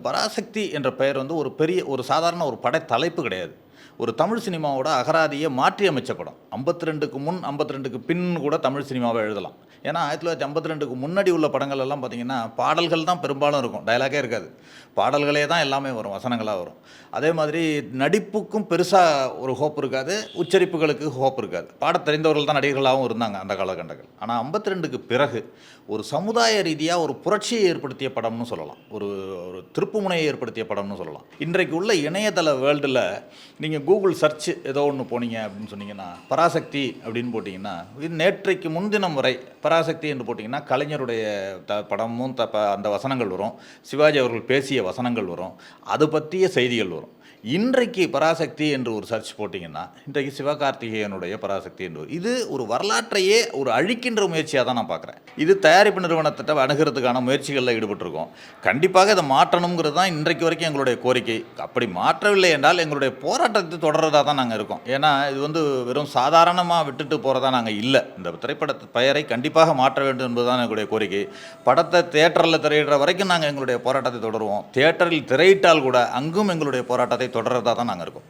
பராசக்தி என்ற பெயர் வந்து ஒரு சாதாரண ஒரு படை தலைப்பு கிடையாது. ஒரு தமிழ் சினிமாவோட அகராதியை மாற்றி அமைச்ச படம். 52க்கு முன் 52க்கு பின் கூட தமிழ் சினிமாவை எழுதலாம். ஏன்னா 1952க்கு முன்னாடி உள்ள படங்கள் எல்லாம் பார்த்தீங்கன்னா பாடல்கள் தான் பெரும்பாலும் இருக்கும், டயலாகே இருக்காது. பாடல்களே தான் எல்லாமே வரும், வசனங்களாக வரும். அதே மாதிரி நடிப்புக்கும் பெருசாக ஒரு ஹோப் இருக்காது, உச்சரிப்புகளுக்கு ஹோப் இருக்காது. பாடத் தெரிந்தவர்கள் தான் நடிகர்களாகவும் இருந்தாங்க அந்த காலகட்டங்கள். ஆனால் 52க்கு பிறகு ஒரு சமுதாய ரீதியாக ஒரு புரட்சியை ஏற்படுத்திய படம்னு சொல்லலாம், ஒரு ஒரு திருப்புமுனையை ஏற்படுத்திய படம்னு சொல்லலாம். இன்றைக்கு உள்ள இணையதள வேர்ல்டில் நீங்கள் கூகுள் சர்ச் ஏதோ ஒன்று போனீங்க அப்படின்னு சொன்னீங்கன்னா, பராசக்தி அப்படின்னு போட்டிங்கன்னா, இது நேற்றைக்கு முன்தினம் வரை பராசக்தி என்று போட்டிங்கன்னா கலைஞருடைய படமும் அந்த வசனங்கள் வரும், சிவாஜி அவர்கள் பேசிய வசனங்கள் வரும், அது பற்றிய செய்திகள் வரும். இன்றைக்கு பராசக்தி என்று ஒரு சர்ச் போட்டிங்கன்னா இன்றைக்கு சிவகார்த்திகேயனுடைய பராசக்தி என்று இது ஒரு வரலாற்றையே ஒரு அழிக்கின்ற முயற்சியாக தான் நான் பார்க்குறேன். இது தயாரிப்பு நிறுவனத்திட்ட அணுகிறதுக்கான முயற்சிகளில் ஈடுபட்டிருக்கோம். கண்டிப்பாக இதை மாற்றணுங்கிறது தான் இன்றைக்கு வரைக்கும் எங்களுடைய கோரிக்கை. அப்படி மாற்றவில்லை என்றால் எங்களுடைய போராட்டத்தை தொடர்றதா தான் நாங்கள் இருக்கோம். ஏன்னா இது வந்து வெறும் சாதாரணமாக விட்டுட்டு போகிறதா நாங்கள் இல்லை. இந்த திரைப்படத்து பெயரை கண்டிப்பாக மாற்ற வேண்டும் என்பதுதான் எங்களுடைய கோரிக்கை. படத்தை தியேட்டரில் திரையிடுற வரைக்கும் நாங்கள் எங்களுடைய போராட்டத்தை தொடருவோம். தியேட்டரில் திரையிட்டால் கூட அங்கும் எங்களுடைய போராட்டத்தை தொடர்றதா தான் நாங்கள் இருக்கோம்.